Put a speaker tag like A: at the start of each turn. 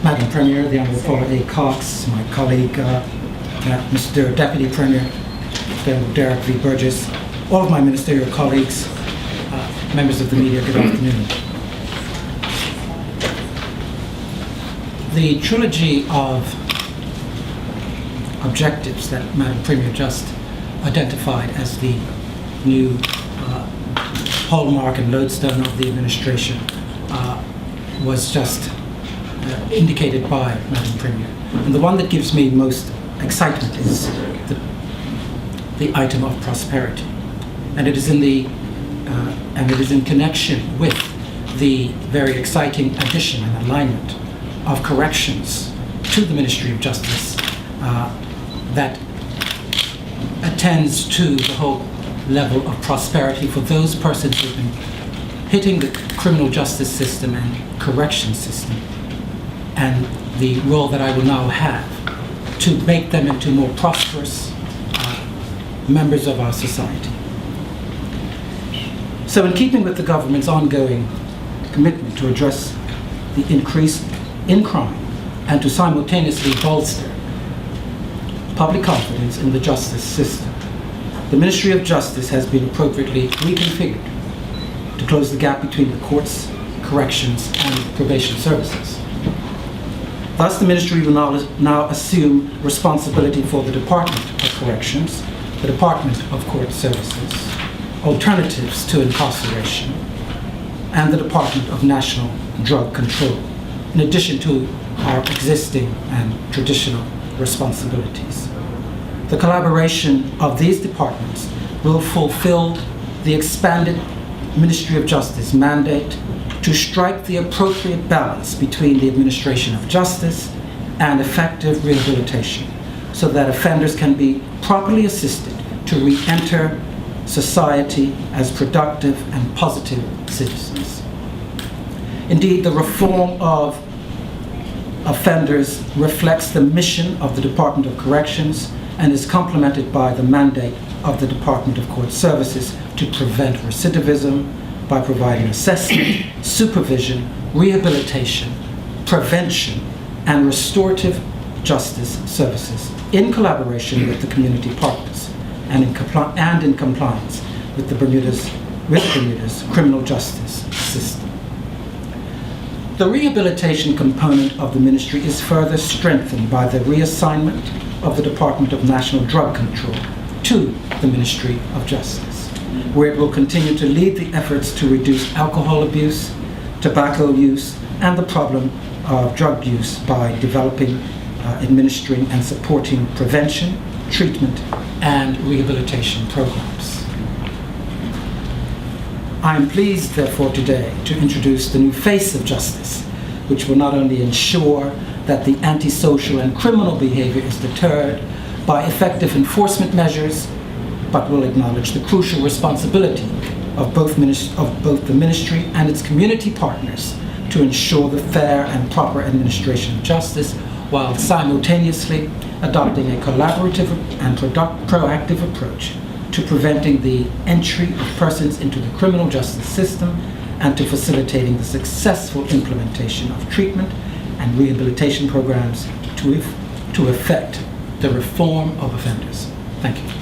A: Madam Premier, the Honourable Paula A. Cox, my colleague, Mr. Deputy Premier, Derek V. Burgess, all of my ministerial colleagues, members of the media, good afternoon. The trilogy of objectives that Madam Premier just identified as the new hallmark and lodestone of the administration was just indicated by Madam Premier. And the one that gives me most excitement is the item of prosperity. And it is in connection with the very exciting addition and alignment of corrections to the Ministry of Justice that attends to the whole level of prosperity for those persons who have been hitting the criminal justice system and correction system, and the role that I will now have to make them into more prosperous members of our society. So in keeping with the government's ongoing commitment to address the increase in crime and to simultaneously bolster public confidence in the justice system, the Ministry of Justice has been appropriately reconfigured to close the gap between the courts, corrections, and probation services. Thus, the Ministry will now assume responsibility for the Department of Corrections, the Department of Court Services, Alternatives to Incarceration, and the Department of National Drug Control, in addition to our existing and traditional responsibilities. The collaboration of these departments will fulfill the expanded Ministry of Justice mandate to strike the appropriate balance between the administration of justice and effective rehabilitation, so that offenders can be properly assisted to re-enter society as productive and positive citizens. Indeed, the reform of offenders reflects the mission of the Department of Corrections and is complemented by the mandate of the Department of Court Services to prevent recidivism by providing assessment, supervision, rehabilitation, prevention, and restorative justice services in collaboration with the community partners and in compliance with Bermuda's criminal justice system. The rehabilitation component of the ministry is further strengthened by the reassignment of the Department of National Drug Control to the Ministry of Justice, where it will continue to lead the efforts to reduce alcohol abuse, tobacco use, and the problem of drug use by developing, administering, and supporting prevention, treatment, and rehabilitation programs. I am pleased, therefore, today to introduce the new face of justice, which will not only ensure that the antisocial and criminal behavior is deterred by effective enforcement measures, but will acknowledge the crucial responsibility of both the ministry and its community partners to ensure the fair and proper administration of justice, while simultaneously adopting a collaborative and proactive approach to preventing the entry of persons into the criminal justice system and to facilitating the successful implementation of treatment and rehabilitation programs to effect the reform of offenders. Thank you.